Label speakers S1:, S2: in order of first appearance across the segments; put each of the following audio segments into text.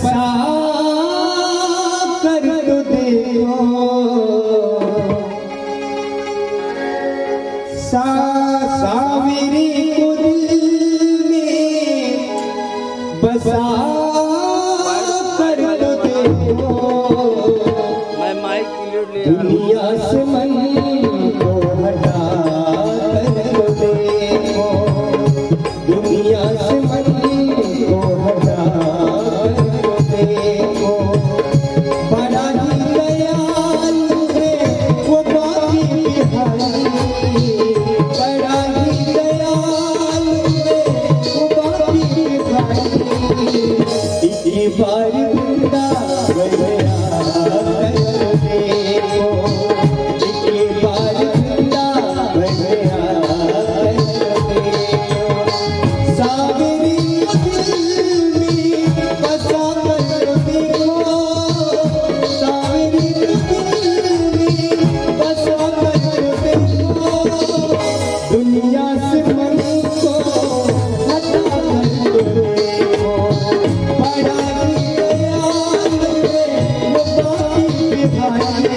S1: बसा कर तो देखो सावरी को दिल में बसा कर तो देखो।
S2: मैं माइक ले
S1: दुनिया से मन को हटा कर तो देखो, दुनिया से मन को हटा कर तो देखो। बड़ा ही दयालु है वो बाकी बिहारी, बड़ा ही दयालु है वो बाकी बिहारी। इसी बार जिंदा गया कर देखो, इसी बार जिंदा गया कर देखो। सावरी दिल में बसा कर देखो, सावरी दिल में बसा कर देखो। दुनिया से मन को हटा कर देखो, बड़ा ही दयालु है वो बाकी बिहारी,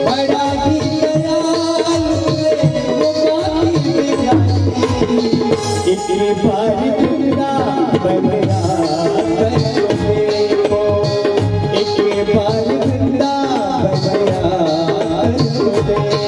S1: बड़ा ही दयालु है वो बाकी बिहारी। इसी बार जिंदा बगया कर देखो, इसी बार जिंदा बगया कर देखो।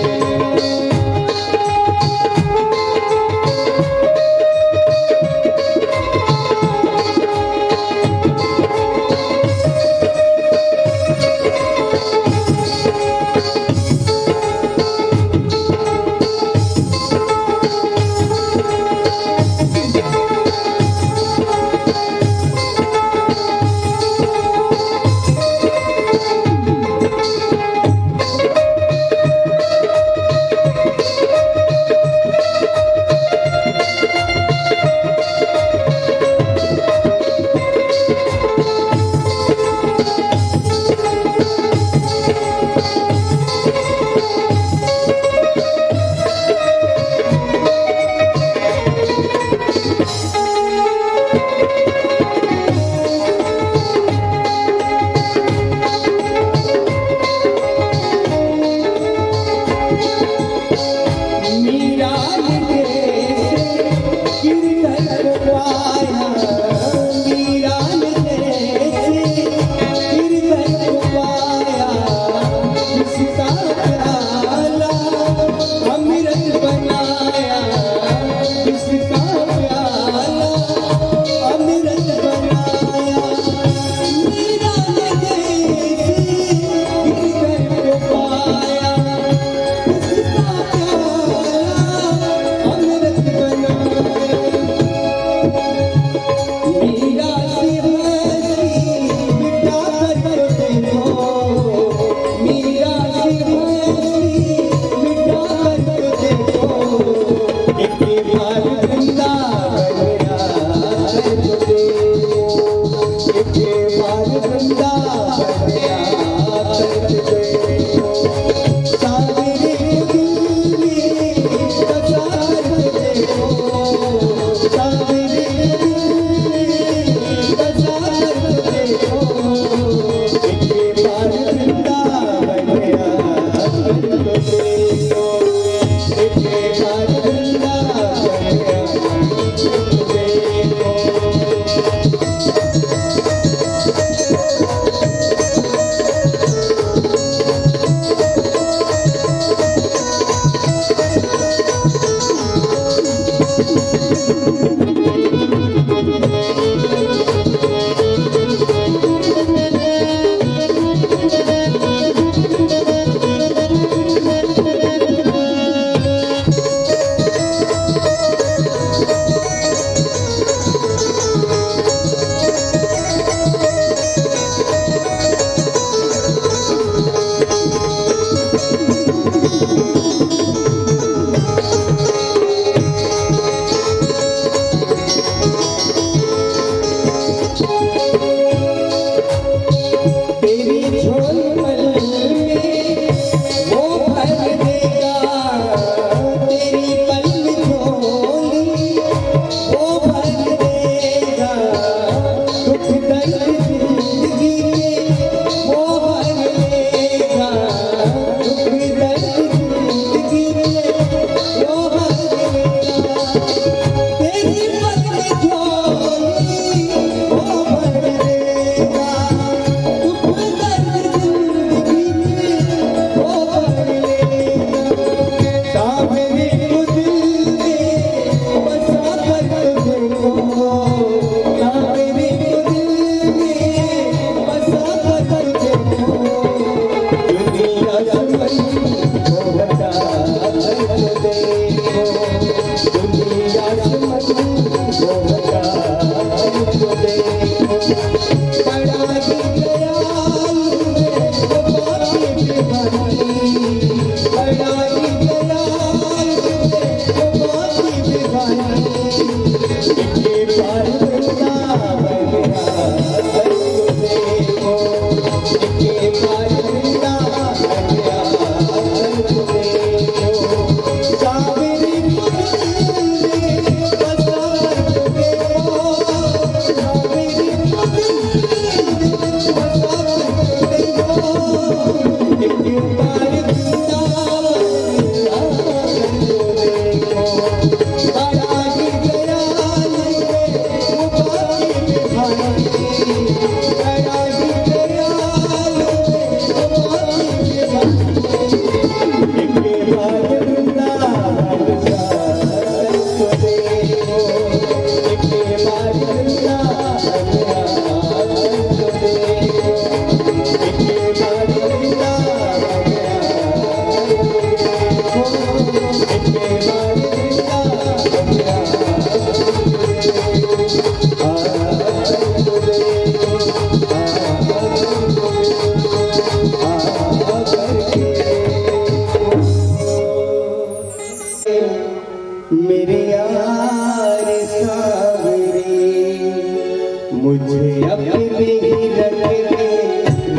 S1: मुझे अपनी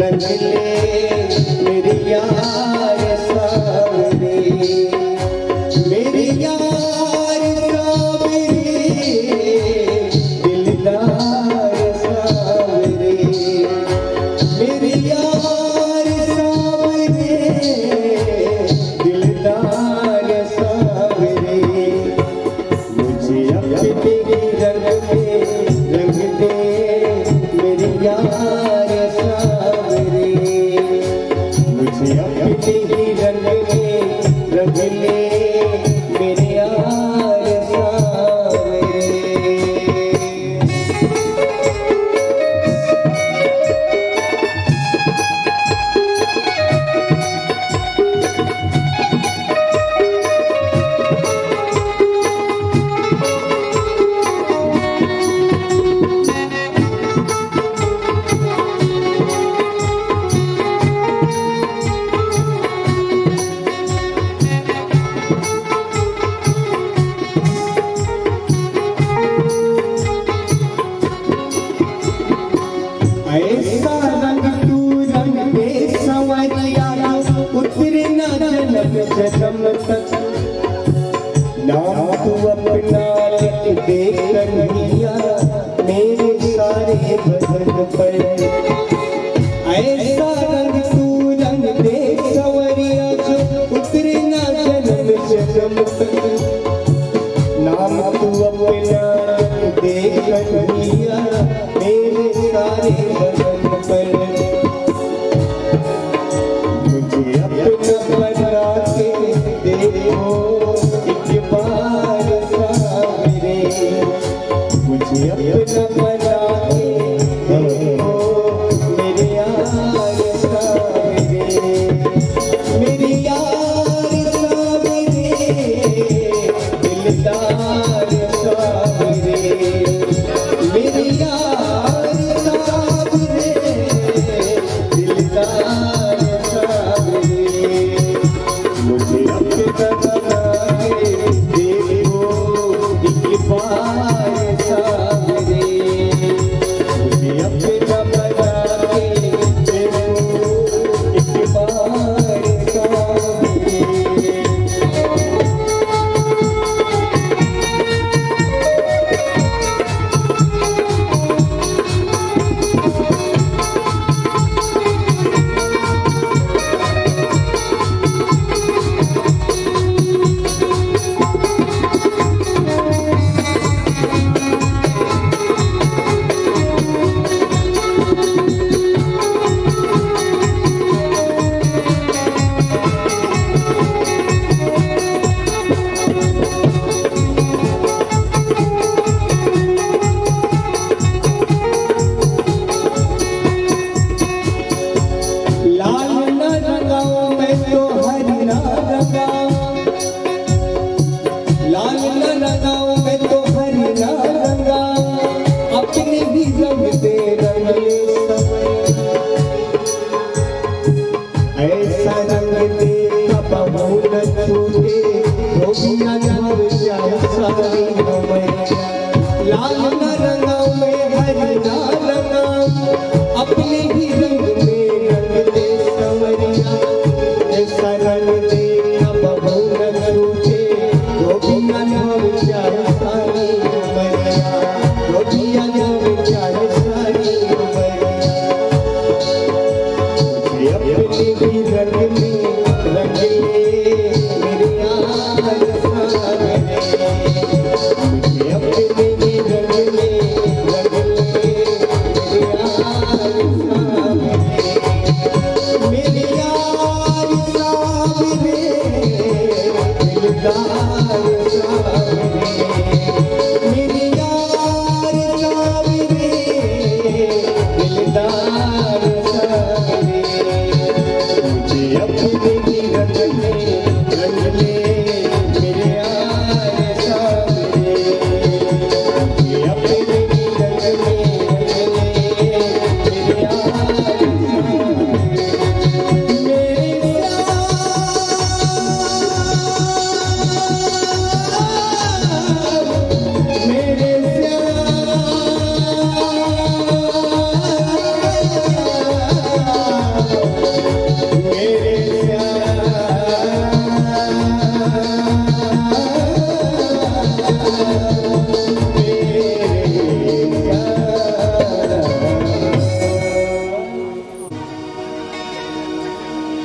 S1: रंग ले मेरी यार सावरे, मेरी यार सावरे, दिलदार सावरे, मेरी यार सावरे, दिलदार सावरे। मुझे अपनी रंग दे मेरी यार सावरे, मुझे अपनी रंग ले मेरे यार सावरे। ऐसा रंग तू रंग दे संवरिया, उतरे न जन्म जन्म तक, नाम तू अपना लिख दे कन्हैया मेरे सारे बदन पर। ऐसा रंग तू रंग दे संवरिया, उतरे न जन्म जन्म तक, नाम तू अपना लिख दे कन्हैया मेरे सारे बदन पर। मुझे अपना बना के देखो एक बार सावरे, मुझे अपना बना के देखो मेरे यार सावरे, मेरी यार सावरे, दिलदार सावरे, मेरी यार सावरे, दिलदार सावरे। मुझे अपना बना के देखो एक बार सावरे, मुझे अपना बना के देखो एक बार सावरे।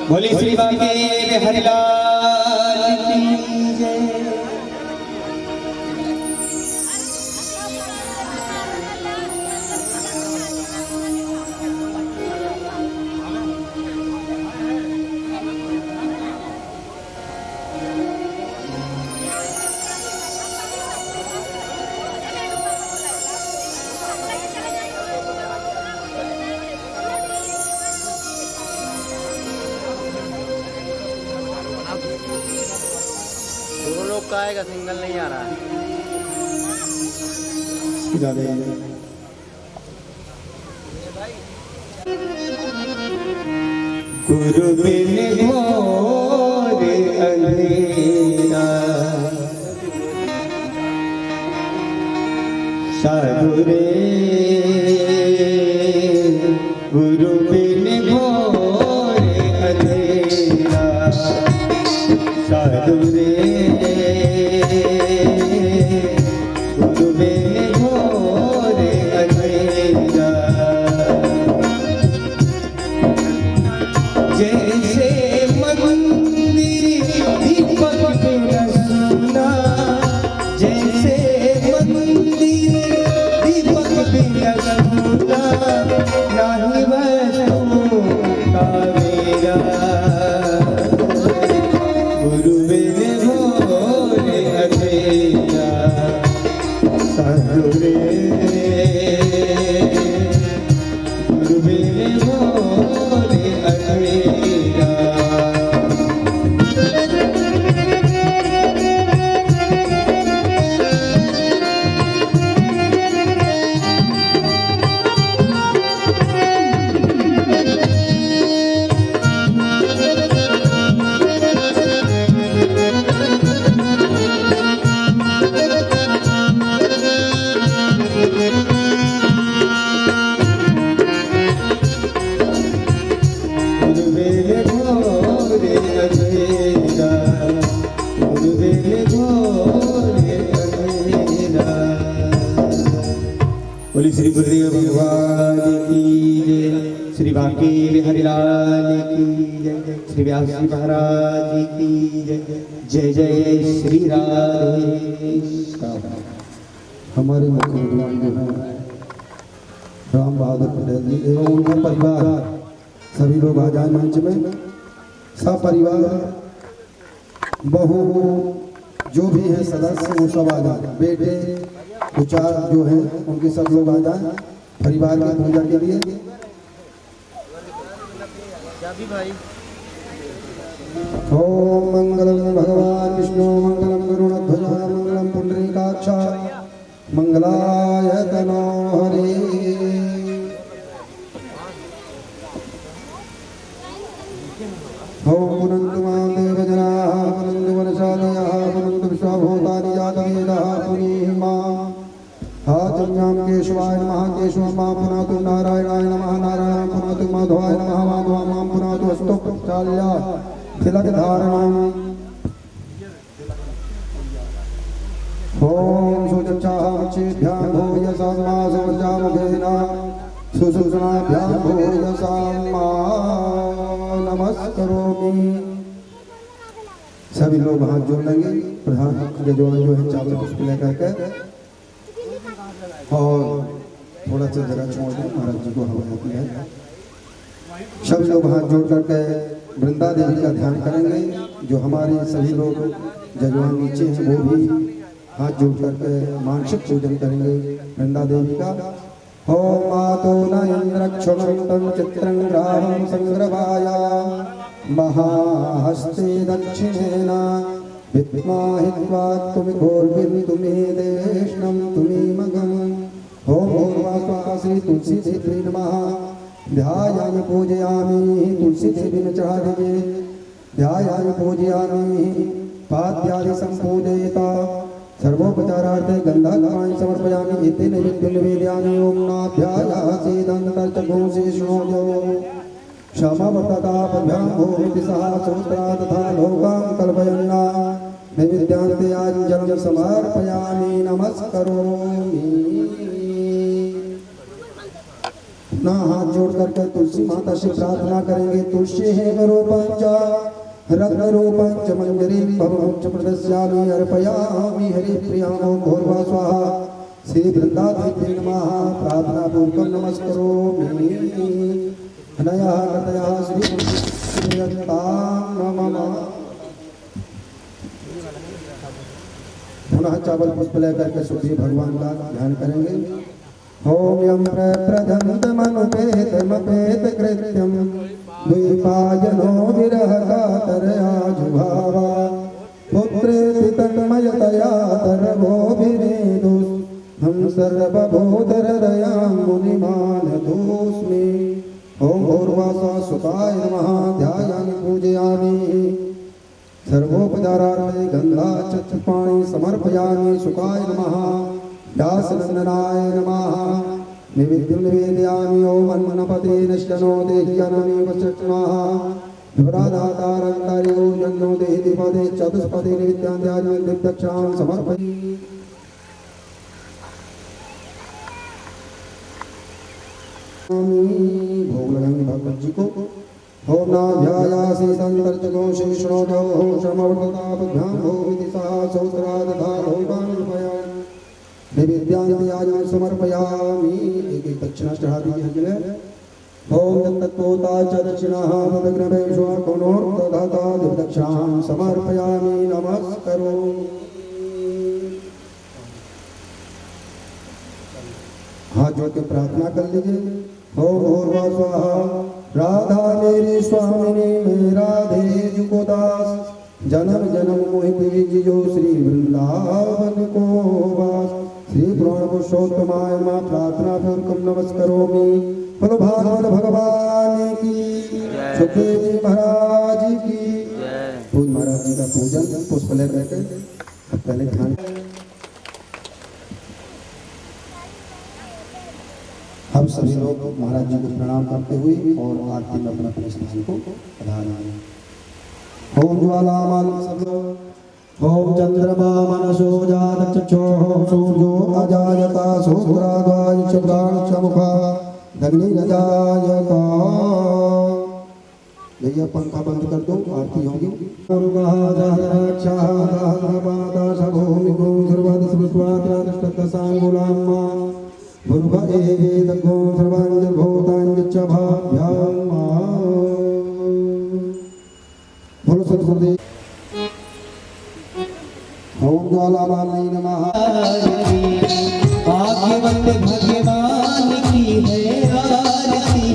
S1: बोली श्री बांके हरिलाल की जय।
S2: दोनों लोग का आएगा, सिंगल नहीं आ रहा है।
S1: गुरु बिन घोर अंधेरा, साधु रे गुरु बिन घोर अंधेरा, साधु रे गुरु बिन घोर अंधेरा। जैसे मंदिर दीपक बिना सुना, जैसे मंदिर दीपक बिना सुना, नाही वस्तु का मेरा, गुरु बिन घोर अंधेरा, साधु रे गुरु बिन घोर अंधेरा। बोली श्री गुरुदेव भगवान की जय, श्री बांके हरिलाल की जय, श्री व्यास जी महाराज की जय। जय जय श्री राधे।
S3: हमारे मुख्य विद्वान जो हैं राम बहादुर पटेल जी एवं उनका परिवार, सभी लोग आ जाए मंच में। सपरिवार बहू जो भी है सदस्य वो सब आ जाए, बेटे विचार जो है उनके सब लोग आ जाए परिवार की पूजा के लिए। ओम मंगलम भगवान विष्णु मंगलम गरुड़ध्वज मंगलम पुंडरीकाक्ष मंगलाय तनो हरे। ओम पुनन्तु मां देवजनाः पुनन्तु वनशालयाः पुनन्तु विश्वभूतानि जातवेदाः पुनीः मां। हाजन्यां केशवाय नमः केशवं मां पुनातु नारायणाय नमः नारायणं पुनातु माधवाय नमः माधवं मां पुनातु अस्तु प्रक्षाल्या तिलकधारणम्। ओम सुचक्षामक्षेभ्यां भूयसां मा समर्जामुखेन सुसूचनाभ्यां भूयसां मा नमस्करोमि। सभी लोग हाथ जोड़ लेंगे। प्रधान यजमान जो है चावल पुष्प लेकर के और थोड़ा सा जगह छोड़ दें, महाराज जी को हवा आती है। सभी लोग हाथ जोड़ करके वृंदा देवी का ध्यान करेंगे। जो हमारे सभी लोग जजमान नीचे हैं वो भी हाथ जोड़ करके मानसिक पूजन करेंगे वृंदा देवी का। ओम मातो न इंद्रक्षुमन्तं चित्रं ग्रामं संग्रहाया महाहस्ते दक्षिणेन विद्माहित्वा तुमि घोर्विन्तुमे देष्णं तुमि मगम्। ओम भूर्वास्वा श्री तुलसी देवी नमः। ध्यायामि पूजयामि तुलसी देवी में चढ़ा दीजिए। ध्यायामि पूजयामि पाद्यादि संपूजयिता सर्वोपचारार्थे गन्धकानि समर्पयामि। इति नैवेद्यं निवेदयामि। ओम नाभ्यायासीदन्तर्चक्षुषे शृणोतु क्षमवर्ततापभ्यां भूमिति सह सूत्रा तथा लोकां कल्पयन्ना नैवेद्यान्ते आञ्जलं समर्पयामि नमस्करोमि। अपना हाथ जोड़ करके तुलसी माता से प्रार्थना करेंगे। तुलसी है वरो पंचा रत्न रूपंच मंजरी भवंच प्रदस्यामि अर्पयामि हरि प्रियामो घोरवा स्वाहा। श्री वृंदादेवी नमः प्रार्थना पूर्वकं नमस्करोमि। अनया कथया श्री नमः। पुनः चावल पुष्प लेकर के सूर्य भगवान का ध्यान करेंगे। ओम यम प्रप्रदन्तमनुपेतमपेत कृत्यम द्विपायनो विरह कातरया जुभावा पुत्रेति तन्मयतया तरवोभिनेदु हम सर्वभूतहृदयां मुनिमानतोऽस्मि। ओम भूर्वासा सुखाय नमः ध्यायामि पूजयामि। सर्वोपचारार्थे गंगा चक्षुपाणि समर्पयामि। सुखाय नमः व्यासनंदनाय नमः निवेद्यं निवेदयामि। ओम अन्नपते नश्यनो देह्यनमि वचक्ष्मः विभ्रादातारंतरियो जन्नो देहि पदे चतुष्पदे निवेद्यान्यानि दिव्यक्षां समर्पयामि। भोग लगाएंगे भगवत जी को। ओम नाभ्यायासि संतर्चको शेषणोजो समवर्तताभ्यां भोविति सहस्रादधा भोगानुपयामि। निवेद्यान्ति आजन समर्पयामि। एक एक दक्षिणा चढ़ा दीजिए हजले। ओम तत्त्वोता च दक्षिणाः तदग्नवेशो कोनोर्दधाता दिव्यक्षां समर्पयामि। नमस्करोमि। हाथ जोड़ के प्रार्थना कर लीजिए। ओम भूर्भुवः स्वाहा। राधा मेरी स्वामिनी मैं राधे जुको दास। जन्म जन्म मोहि बीजियो श्री वृंदावन को वास। श्री पुराण पुरुषोत्तमाय नमः प्रार्थना पूर्वकं नमस्करोमि। बोलो भागवत भगवान की, सुखदेव जी महाराज की। पूज महाराज जी का पूजन पुष्प लेकर के अब पहले ध्यान। हम सभी लोग महाराज जी को प्रणाम करते हुए और आरती में अपना अपने स्थान को आधार। ओम ज्वालामाल ओम चंद्रमा मनसो जात चक्षुः सूर्यो अजायता सूत्राद्वाय च प्राणचमुखा दग्निरजायता। भैया पंखा बंद कर दो, आरती होगी। भूर्भुवः सर्वांजर्भूतांच भाभ्यां बोलो सद्गुरुदेव। ओम ज्वालामालय नमः।
S1: भाग्यवत भगवान की है आरती,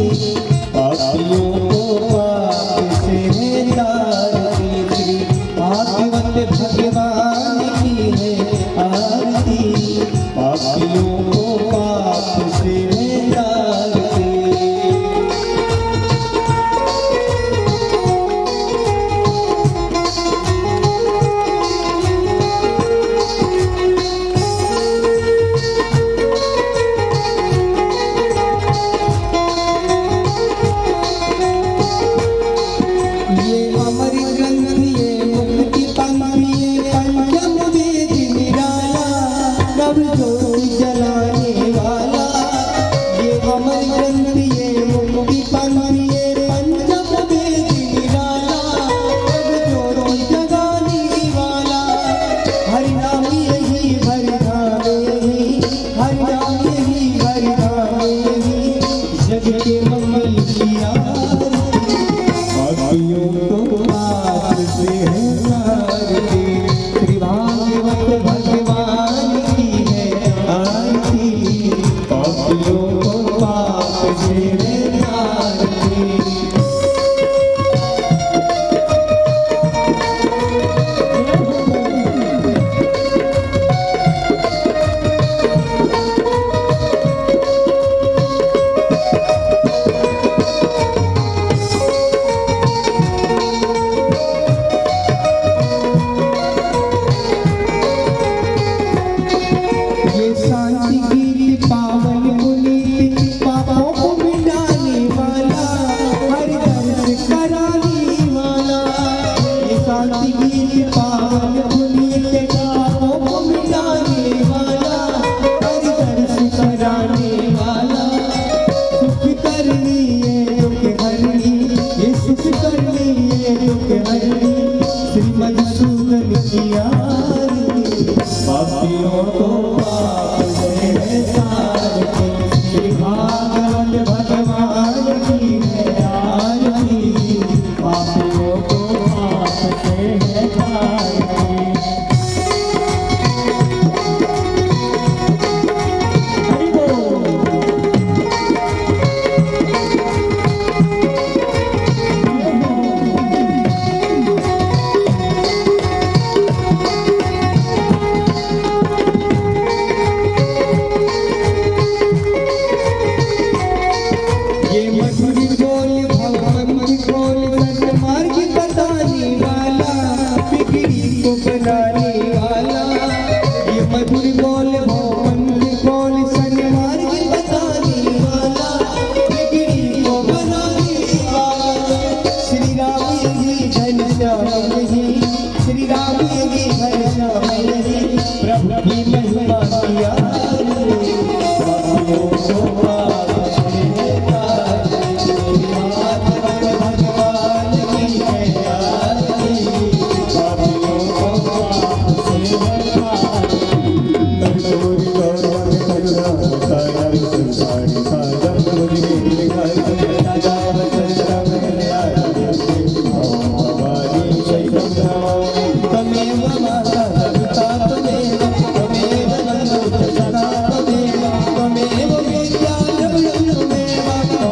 S1: पापियों को पाप से है तारती। भाग्यवत भगवान की है आरती, पापियों को पाप से है तारती। ये सांची की पावन पुनीत पापों को मिटा भागवत भगवान की है आरती, पापियों को पाप से है तारती। हरि बोल। ये मधुर बोल भगवान की बोल सन्मार्ग बताने वाला, बिगड़ी को बनाने वाला। ये मधुर बोल भगवान की बोल सन्मार्ग बताने वाला, बिगड़ी को बनाने वाला। श्री राम यही घनश्याम यही, श्री राम यही घनश्याम यही, प्रभु की महिमा किया पापियों को पाप से है तारती। भगवान की है आरती, पापियों को पाप से है तारती।
S3: कर्पूरी गौरवाणी करुणा सागर संसारी सागर मुझे निखार राजा वत्सराम भवानी शैलम
S1: तमेव माता पिता तमेव, तमेव बन्धु सखा तमेव, तमेव विद्या द्रविणं तमेव,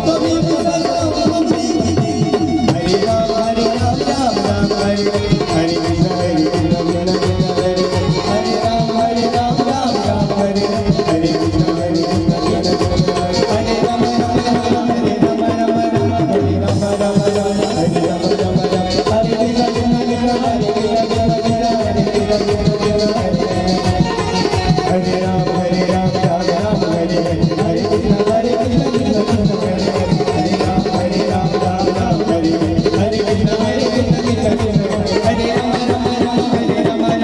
S1: तमेव सर्वं मम देहि। हरे राम राम राम हरे हरे कृष्ण कृष्ण हरे हरे राम राम हरे हरे कृष्ण कृष्ण हरे राम राम हरे राम राम हरे राम राम हरे राम राम हरे कृष्ण कृष्ण हरे हरे राम राम राम हरे हरे कृष्ण हरे कृष्ण हरे राम राम हरे हरे कृष्ण हरे राम राम हरे राम राम हरे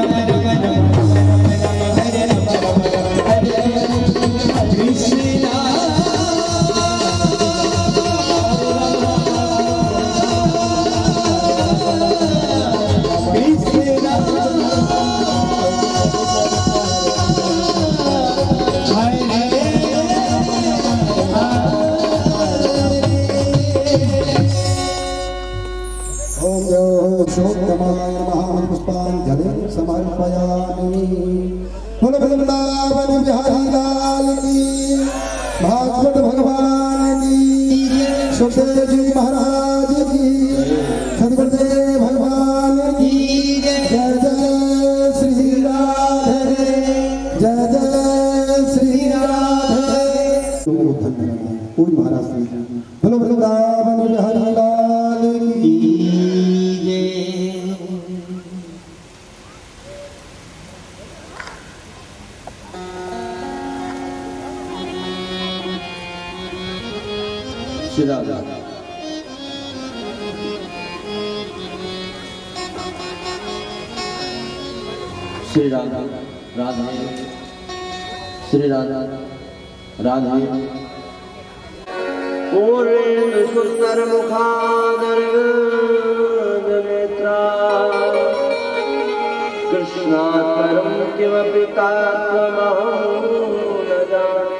S1: कृष्ण
S3: ओम शोकमाय नमः पुष्पांजलिं समर्पयामि। बोलो वृंदावन बिहारी लाल की, भागवत भगवान की, सुखदेव जी महाराज की, सदगुरुदेव भगवान की। जय जय श्री राधे, जय जय श्री राधे। पूर्ण महाराज की। बोलो वृंदावन बिहारी लाल की।
S1: श्री राधे। श्री राधे राधे, श्री राधे राधे।
S2: पूर्वेन्दु सुंदर मुखादर नेत्रा, कृष्णात्परं किमपि तत्त्वमहं न जाने।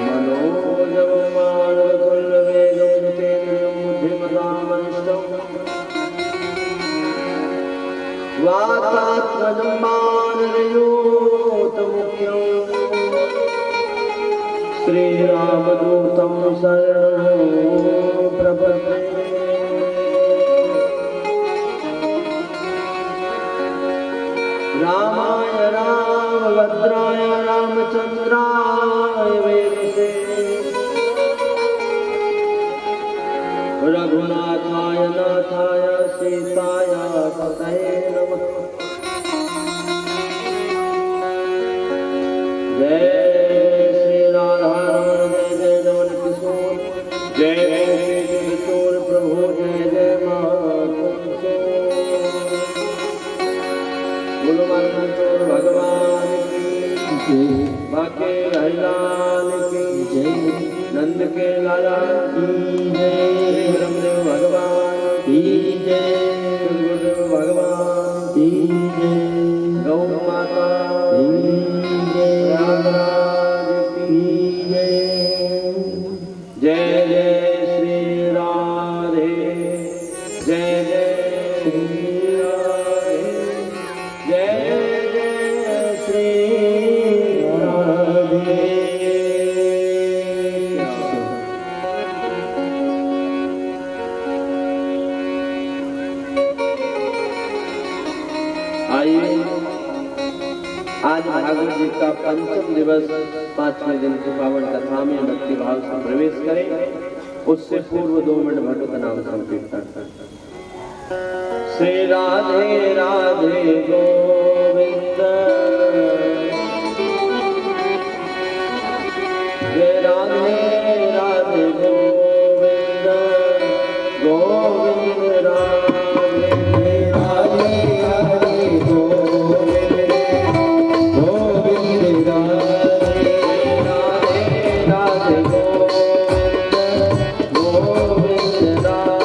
S2: मनोजव मानवतुल्यवेगं जितेन्द्रियं बुद्धिमतामनिष्टम्, वातात्मजं वानरयूतमुख्यम्, श्रीरामदूतं शरणं प्रपद्ये। रामाय रामभद्राय रामचन्द्राय वेदसे, रघुनाथाय नाथाय सीताय पतये नमः। जय श्री राधा रमण जय जय जवन किशोर, जय गोपी किशोर प्रभु जय जय माधव। बोलो माधव भगवान की, बाके हरिलाल की जय, नंद के लाला की जय, ब्रह्मदेव भगवान की जय, गुरुदेव भगवान की जय, गौ माता की जय। का पंचम दिवस 5वें दिन की पावन कथा में भक्ति भाव से प्रवेश करें। उससे पूर्व 2 मिनट भगवत नाम संकीर्तन। श्री राधे राधे गोविंद, श्री राधे राधे गोविंद, गोविंद राधे राधे राधे गोविंद, गोविंद राधे राधे राधे गोविंद, गोविंद राधे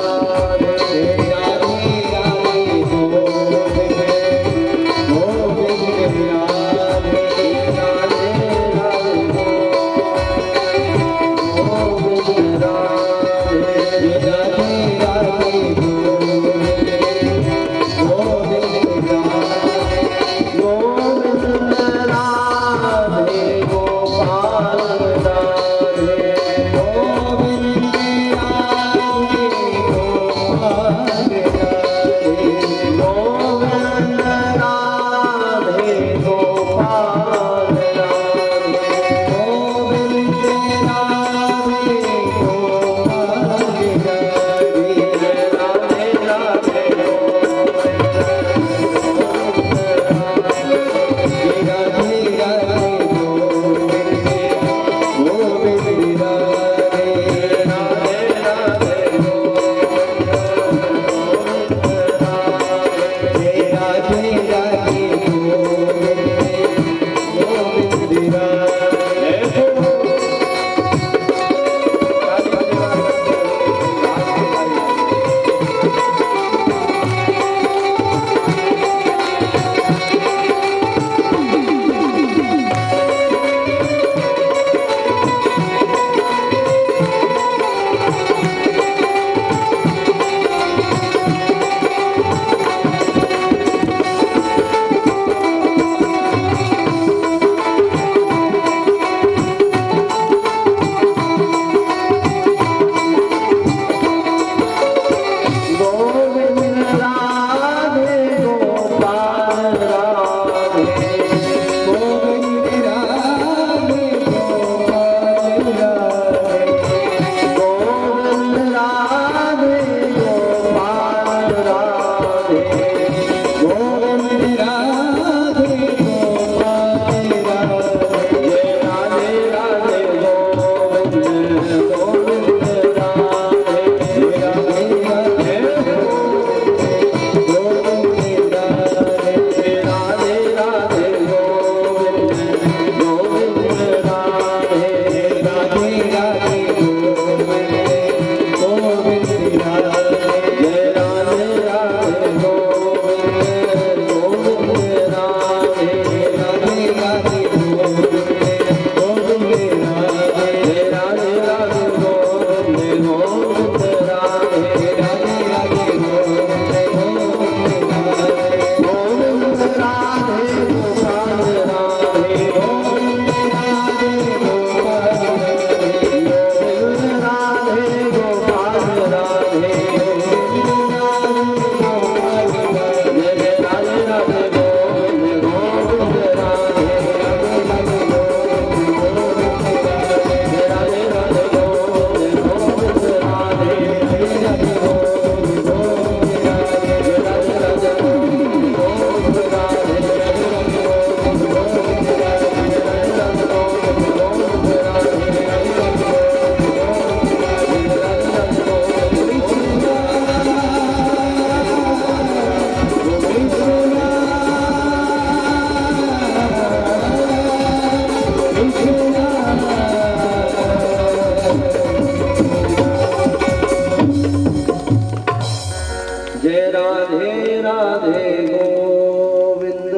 S2: राधे राधे गोविंद,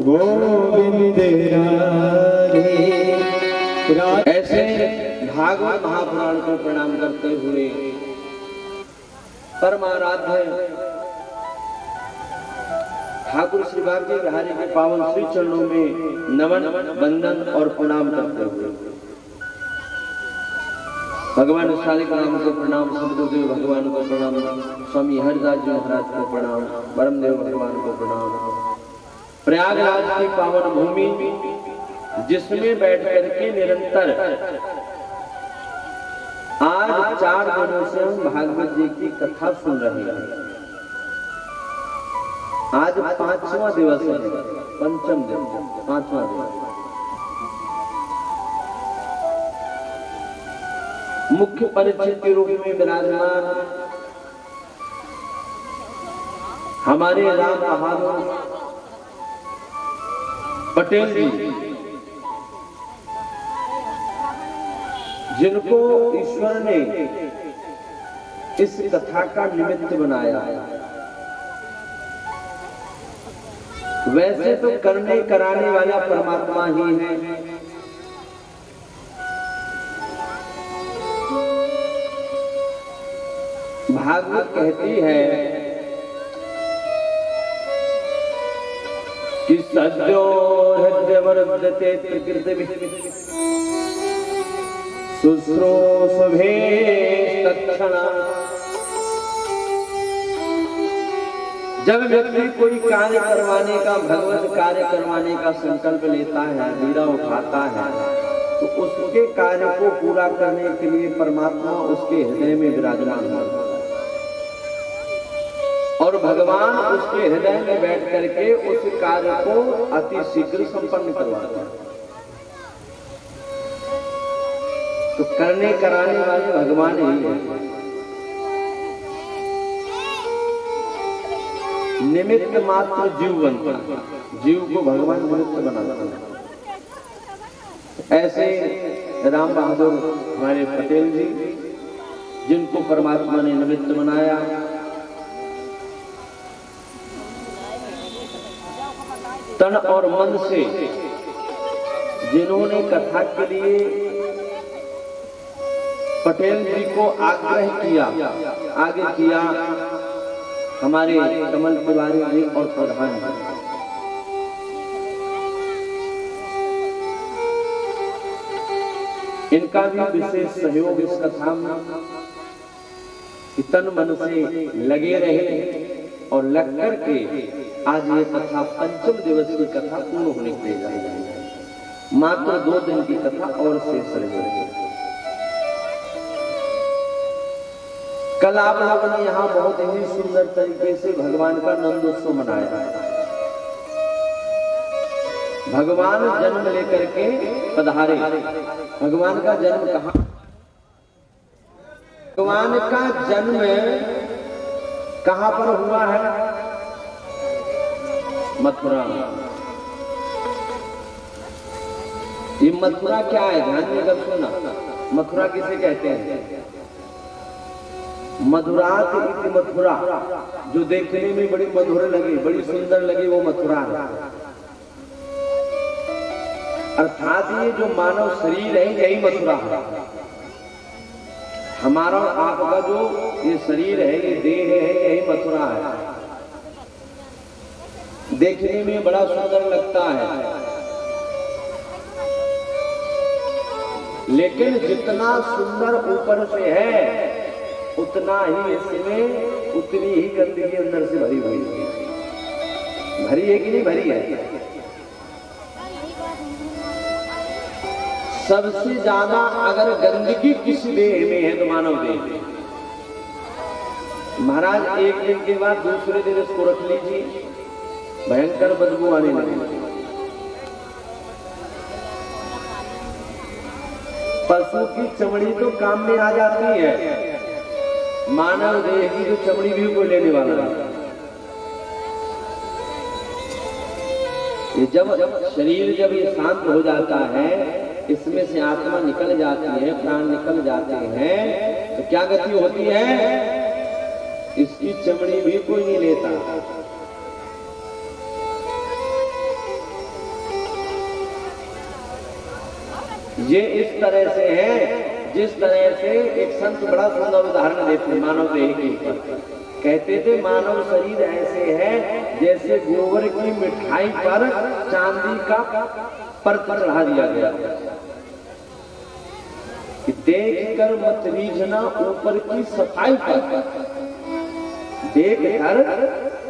S2: गोविंद राधे राधे ऐसे भागवत महापुराण को प्रणाम करते हुए परमाराध्य ठाकुर श्री बाबजी बिहारी के पावन श्री चरणों में नमन वंदन और प्रणाम करते हुए भगवान शालिक राम को प्रणाम, सदगुरुदेव भगवान को प्रणाम, स्वामी हरिदास जी महाराज को प्रणाम, परमदेव भगवान को प्रणाम। प्रयागराज की पावन भूमि जिसमें बैठ करके निरंतर आज 4 दिनों से हम भागवत जी की कथा सुन रहे हैं। आज 5वां दिवस है, पंचम दिन, 5वां दिवस। मुख्य परिचित के रूप में विराजमान हमारे राम बहादुर पटेल जी, जिनको ईश्वर ने इस कथा का निमित्त बनाया। वैसे तो करने कराने वाला परमात्मा ही है, भागवत कहती है कि सद्यो हृदयवर्धते प्रकृति शुश्रूषुभे तत्क्षणा। जब व्यक्ति कोई कार्य करवाने का, भगवत कार्य करवाने का संकल्प लेता है, बीड़ा उठाता है, तो उसके कार्य को पूरा करने के लिए परमात्मा उसके हृदय में विराजमान होता है और भगवान उसके हृदय में बैठ करके उस कार्य को अति शीघ्र संपन्न करवाता है। तो करने कराने वाले भगवान ही है। निमित्त मात्र जीव बनता है, जीव को भगवान निमित्त बनाता है। ऐसे राम बहादुर हमारे पटेल जी, जिनको परमात्मा ने निमित्त बनाया, तन और मन से जिन्होंने कथा के लिए पटेल जी को आग्रह किया, आगे किया हमारे कमल तिवारी जी और प्रधान जी। इनका भी विशेष सहयोग इस कथा में, तन मन से लगे रहे और लग करके आज ये कथा 5वें दिवस की कथा पूर्ण होने के लिए जाएगी। मात्र 2 दिन की कथा और शेष रहेगी। कल आप लोगों ने यहाँ बहुत ही सुंदर तरीके से भगवान का नंदोत्सव मनाया। भगवान जन्म लेकर के पधारे। भगवान का जन्म कहाँ? भगवान का जन्म कहाँ पर हुआ है? मथुरा। ये मथुरा क्या है? ध्यान देकर सुना। मथुरा किसे कहते हैं? मधुरात इति मथुरा, जो देखने में बड़ी मधुर लगे, बड़ी सुंदर लगे, वो मथुरा है। अर्थात ये जो मानव शरीर है, यही मथुरा है। हमारा आपका जो ये शरीर है, ये देह है, यही मथुरा है। देखने में बड़ा सुंदर लगता है, लेकिन जितना सुंदर ऊपर से है, उतना ही इसमें उतनी ही गंदगी अंदर से भरी हुई है। भरी है कि नहीं भरी है? सबसे ज्यादा अगर गंदगी किस देह में है तो मानव देह में। महाराज एक दिन के बाद दूसरे दिन इसको रख लीजिए, भयंकर बदबू आने लगी। पशु की चमड़ी तो काम में आ जाती है, मानव देह की जो चमड़ी भी कोई लेने वाला है। ये जब शरीर जब ये शांत हो जाता है, इसमें से आत्मा निकल जाती है, प्राण निकल जाते हैं, तो क्या गति होती है? इसकी चमड़ी भी कोई नहीं लेता। ये इस तरह से है जिस तरह से एक संत बड़ा सुंदर उदाहरण देते हैं मानव देह के ऊपर। कहते थे मानव शरीर ऐसे है जैसे गोबर की मिठाई पर चांदी का परत चढ़ा दिया गया। देख कर मत रीझना ऊपर की सफाई पर, देख कर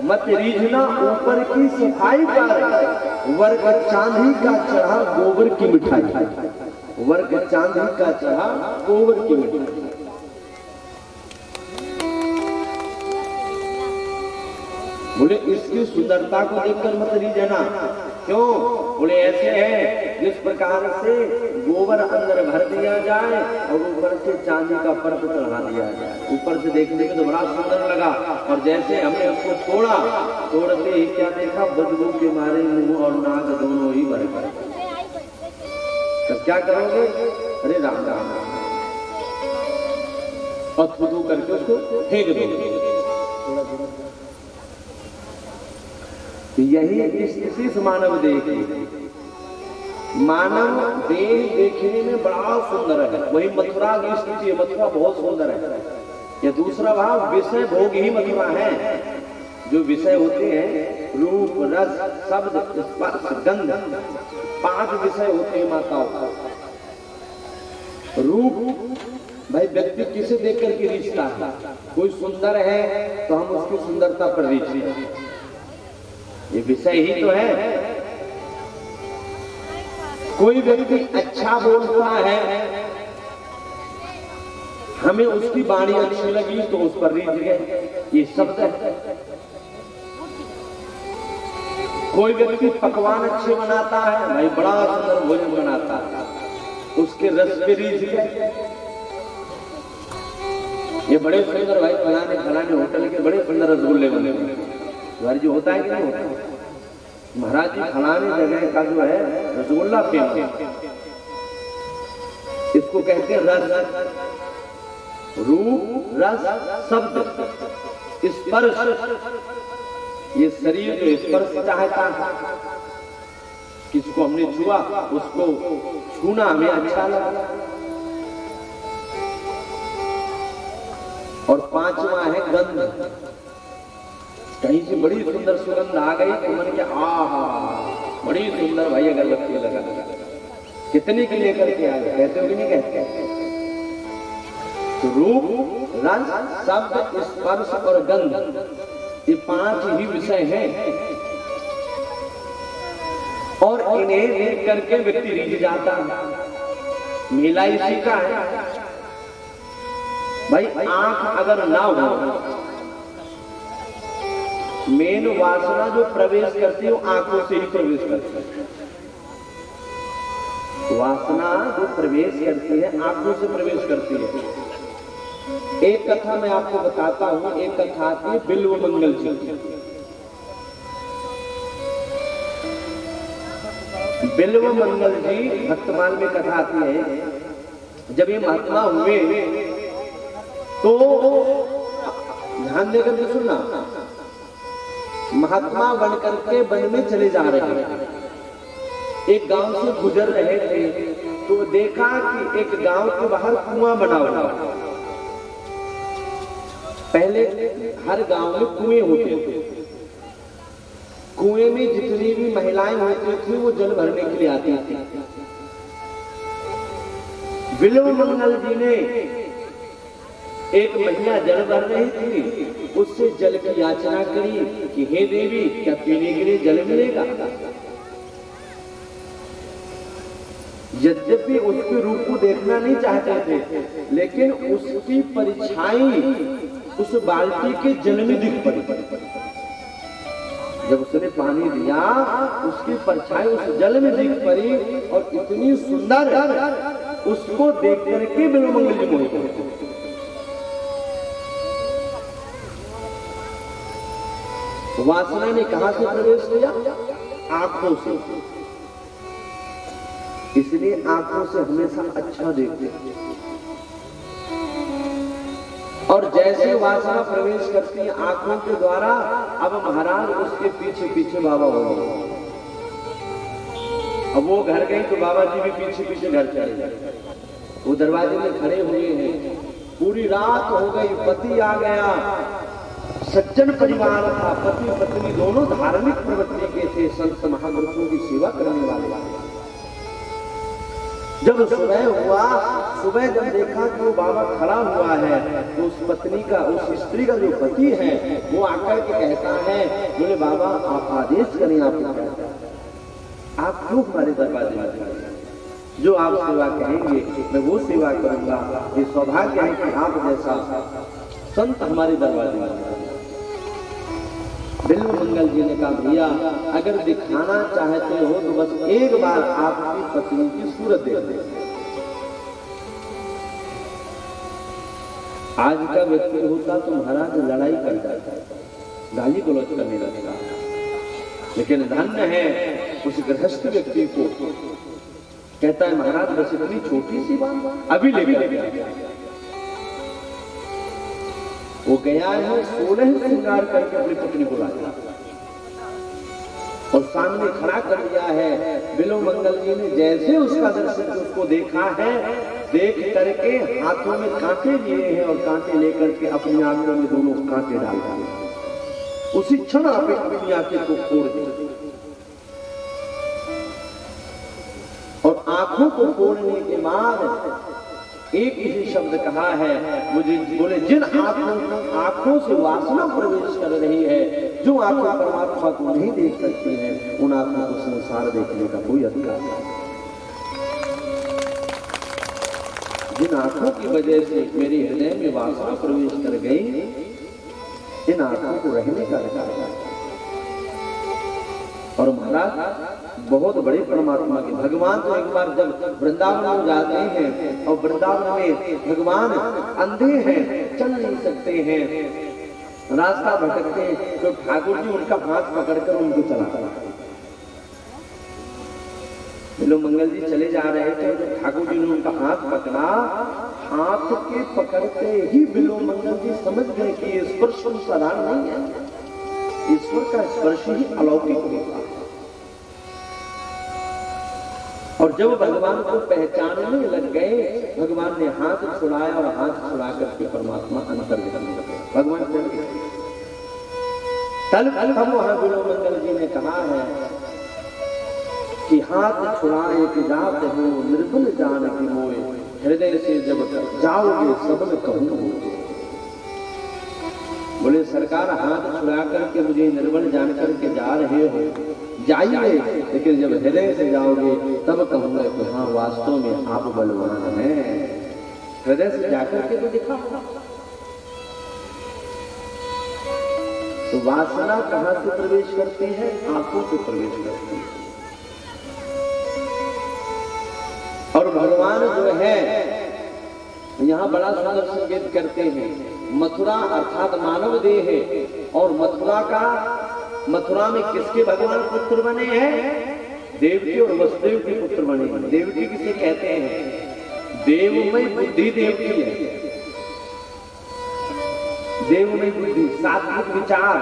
S2: मत रीझना ऊपर की सफाई पर, वर्ग चांदी का चढ़ा गोबर की मिठाई, वर्ग चांदी का चढ़ा गोबर की मिठाई। बोले इसकी सुंदरता को देखकर मत रीझना। क्यों? बोले ऐसे है जिस प्रकार से गोबर अंदर भर दिया जाए और ऊपर से चांदी का पर्द चढ़ा दिया जाए। ऊपर से देखने में तो बड़ा सुंदर लगा, और जैसे हमने उसको तोड़ा, तोड़ते ही क्या देखा, बदबू के मारे मुंह और नाक दोनों ही भर गए। तब क्या करोगे? अरे राम राम राम, और थूथू करके उसको फेंक दोगे। यही इस मानव देह की, मानव देह देखने में बड़ा सुंदर है। वही मथुरा की स्थिति, मथुरा बहुत सुंदर है। ये दूसरा भाव विषय भोग ही मथुरा है। जो विषय होते हैं रूप, रस, शब्द, स्पर्श, गंध, 5 विषय होते हैं माताओं का। रूप भाई व्यक्ति किसे देख करके रीझता है? कोई सुंदर है तो हम उसकी सुंदरता पर रीझते हैं, ये विषय ही तो है। कोई व्यक्ति अच्छा बोलता है, हमें उसकी वाणी अच्छी लगी तो उस पर रीझ गए, ये शब्द है। कोई व्यक्ति पकवान अच्छे बनाता है, भाई बड़ा सुंदर भोजन बनाता है, उसके रस पे रीझ गए। ये बड़े सुंदर भाई फलाने होटल के बड़े सुंदर रसगुल्ले बने हुए जो होता है कि नहीं होता? महाराज जी फलाने जगह का जो है रसगुल्ला फेमस, इसको कहते हैं रस, रूप, रस, शब्द, स्पर्श। ये शरीर जो स्पर्श चाहता है, किसको हमने छुआ, उसको छूना हमें अच्छा लगा। और 5वां है गंध। कहीं से बड़ी सुंदर सुगंध आ गई तो मन के आहा बड़ी सुंदर भाई अगरबत्ती लगा, कितनी की लेकर के आ गए, कहते हो कि नहीं कहते? तो रूप, रस, शब्द, स्पर्श और गंध, ये 5 ही विषय हैं, और इन्हें देख करके व्यक्ति रीझ जाता है। मेला इसी का है भाई। आंख अगर ना हो, मेन वासना जो प्रवेश करती है वो आंखों से ही प्रवेश करती है। वासना जो प्रवेश करती है आंखों से प्रवेश करती है। एक कथा मैं आपको बताता हूं। एक कथा आती है बिल्व मंगल जी। बिल्व मंगल जी भक्तमाल में कथा आती है। जब ये महात्मा हुए तो ध्यान देकर के सुनना, महात्मा बन करके वन में चले जा रहे हैं। एक गांव से गुजर रहे थे तो देखा कि एक गांव के बाहर कुआं बना हुआ। पहले हर गांव में कुएं होते थे। कुएं में जितनी भी महिलाएं होती थी वो जल भरने के लिए आती थी। बिल्व मंगल जी ने एक महिला जल भर रही थी, उससे जल की याचना करी कि हे देवी क्या पीने के लिए जल मिलेगा। यद्यपि उसके रूप को देखना नहीं चाहते थे, लेकिन उसकी परछाई उस बाल्टी के जल में दिख पड़ी। जब उसने पानी दिया उसकी परछाई उस जल में दिख पड़ी और इतनी सुंदर उसको देख करके बिल्व मंगल जी मोहित हुए। वासना ने कहां से प्रवेश किया? आंखों से। इसलिए आंखों से हमेशा अच्छा देखते, और जैसे वासना प्रवेश करती है आंखों के द्वारा, अब महाराज उसके पीछे पीछे बाबा हो गए। अब वो घर गई तो बाबा जी भी पीछे पीछे घर चले गए। वो दरवाजे में खड़े हुए हैं। पूरी रात हो गई, पति आ गया, सज्जन परिवार था, पति पत्नी दोनों धार्मिक प्रवृत्ति के थे, संत महापुरुषों की सेवा करने वाले। जब सुबह हुआ, सुबह जब देखा कि वो बाबा खड़ा हुआ है, तो उस पत्नी का, उस स्त्री का जो पति है वो आकर के कहता है, बोले बाबा आप आदेश करें, आप क्यों हमारे दरवाजे में आए? जो आप सेवा कहेंगे मैं वो सेवा करूंगा। ये सौभाग्य है कि आप जैसा संत हमारे दरवाजे में आए। बिल्व मंगल जी ने कहा भैया अगर दिखाना चाहते हो तो बस एक बार आपकी पत्नी की सूरत देख दे। आज का व्यक्ति होता तो महाराज लड़ाई कर जाता, गाली गलौज करने लगता, लेकिन धन्य है उस गृहस्थ व्यक्ति को, कहता है महाराज बस इतनी छोटी सी बात अभी लेकर गया। वो गया है 16 श्रृंगार करके अपनी पत्नी को लाया और सामने खड़ा कर दिया है। बिल्व मंगल जी ने जैसे उसका दर्शन उसको देखा है, देख करके हाथों में कांटे लिए हैं और कांटे लेकर के अपनी आंखों में दोनों कांटे डाल दिए। उसी क्षण अपनी आंखें को फोड़ दी और आंखों को फोड़ने के बाद एक ही शब्द कहा है, मुझे बोले जिन आंखों से वासना प्रवेश कर रही है, जो आंखें परमात्मा को नहीं देख सकती हैं, उन आंखों को संसार देखने का कोई अधिकार नहीं। जिन आंखों की वजह से मेरे हृदय में वासना प्रवेश कर गई, इन आंखों को रहने का अधिकार है। और महाराज बहुत बड़े परमात्मा के भगवान तो एक बार जब वृंदावन में जाते हैं और वृंदावन में भगवान अंधे हैं, चल नहीं सकते हैं, रास्ता भटकते हैं, तो ठाकुर जी उनका हाथ पकड़कर उनको चलाता। बिल्व मंगल जी चले जा रहे थे तो ठाकुर जी ने उनका हाथ पकड़ा। हाथ के पकड़ते ही बिल्व मंगल जी समझ गए कि ये स्पर्श साधारण नहीं है, ईश्वर का स्पर्श ही अलौकिक होता है। और जब भगवान को पहचानने लग गए, भगवान ने हाथ छुड़ाया और हाथ छुड़ा करके परमात्मा अंतर दिखने लगे। भगवान चल गए। तब वहां बिल्व मंगल जी ने कहा है कि हाथ छुड़ाए कि जात हो निर्बल जान की मोए, हृदय से जब जाओगे सबल कहूं। बोले सरकार हाथ छुड़ा करके मुझे निर्बल जान करके जा रहे हो, जाइए, लेकिन जब हृदय से जाओगे तब कहूंगा कि हाँ वास्तव में आप बलवान हैं। हृदय से जाकर के तो दिखा। तो वासना कहां से प्रवेश करती है? आंखों से प्रवेश करती है। और भगवान जो है यहाँ बड़ा सुंदर संकेत करते हैं। मथुरा अर्थात मानव देह है, और मथुरा में किसके भगवान पुत्र बने हैं? देवकी और वसुदेव के पुत्र बने हैं। देवकी किसे कहते हैं? देवमय बुद्धि देवकी है। देवमय बुद्धि, सात्विक विचार,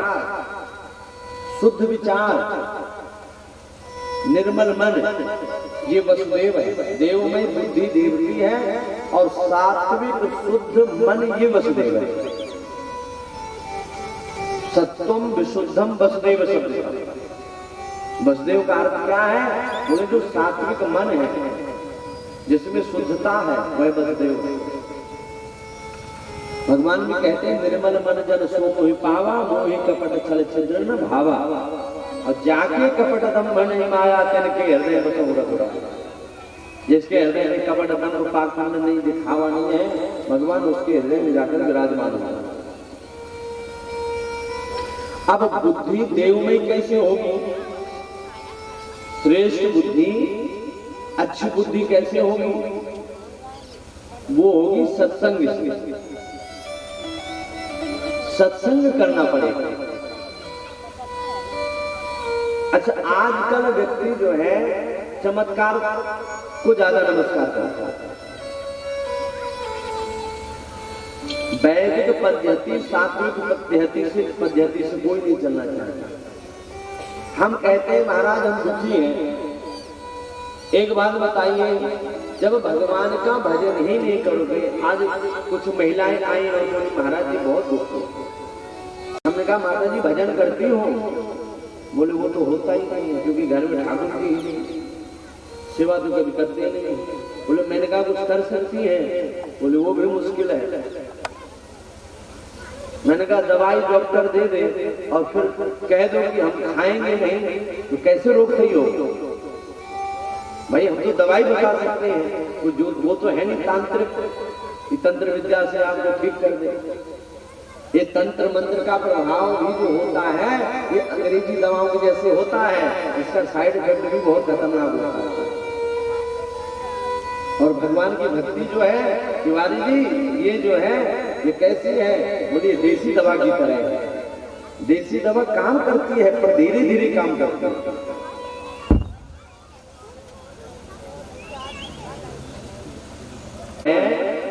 S2: शुद्ध विचार, निर्मल मन, ये वसुदेव है। देवमय बुद्धि देवकी है और सात्विक शुद्ध मन ये वसुदेव है। सत्वम विशुद्धम वसुदेव शब्द। वसुदेव का अर्थ क्या है? बोले जो सात्विक मन है, जिसमें शुद्धता है, वह वसुदेव है। भगवान भी कहते हैं निर्मल मन जन सो मोहि पावा, मोहि कपट छल छिद्र न भावा, और जाके कपट दंभ नहीं माया तन के हृदय बसो रघुरा। जिसके हृदय में कपट दंभ पाखंड नहीं, दिखावा नहीं है, भगवान उसके हृदय में जाकर विराजमान होगा। अब बुद्धि देवमय कैसे होगी? श्रेष्ठ बुद्धि, अच्छी बुद्धि कैसे होगी? वो होगी सत्संग से। सत्संग करना पड़ेगा। अच्छा, आजकल व्यक्ति जो है चमत्कार को ज्यादा नमस्कार करता है। वैदिक पद्धति, सात्विक पद्धति से कोई नहीं चलना चाहता। हम कहते हैं महाराज हम दुखी हैं। एक बात बताइए, जब भगवान का भजन ही नहीं करोगे, आज कुछ महिलाएं आई और बोली महाराज जी बहुत दुख है। हमने कहा माता जी भजन करती हो? बोले वो तो होता ही नहीं है, क्योंकि घर में ठाकुर की सेवा तो कभी करते नहीं। बोले मैंने कहा कुछ कर सकती है? बोले वो भी मुश्किल है। मैंने कहा दवाई डॉक्टर दे दे और फिर कह दो कि हम खाएंगे नहीं, तो कैसे रोक रही हो? भाई हम तो दवाई बता सकते हैं, तो जो वो तो है नहीं तांत्रिक, तंत्र विद्या से आपको ठीक कर दे। ये तंत्र मंत्र का प्रभाव भी जो होता है ये अंग्रेजी दवाओं के जैसे होता है, इसका साइड इफेक्ट भी बहुत खतरनाक होता है। और भगवान की भक्ति जो है तिवारी जी, ये जो है ये कैसी है? बोलिए देसी दवा की तरह है। देसी दवा काम करती है पर धीरे धीरे काम करती है,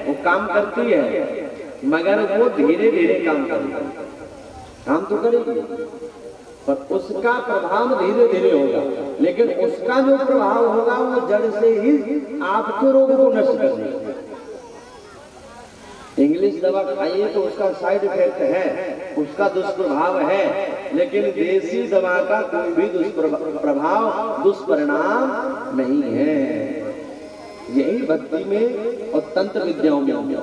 S2: वो काम करती है मगर वो धीरे धीरे काम करती है। काम तो करेगी पर उसका प्रभाव धीरे धीरे होगा, लेकिन उसका जो प्रभाव होगा वो जड़ से ही आपके रोग को नष्ट कर देगा। इंग्लिश दवा खाइए तो उसका साइड इफेक्ट है, उसका दुष्प्रभाव है, लेकिन देसी दवा का कोई भी दुष्प्रभाव दुष्परिणाम नहीं है। यही भक्ति में और तंत्र विद्याओं में होगा।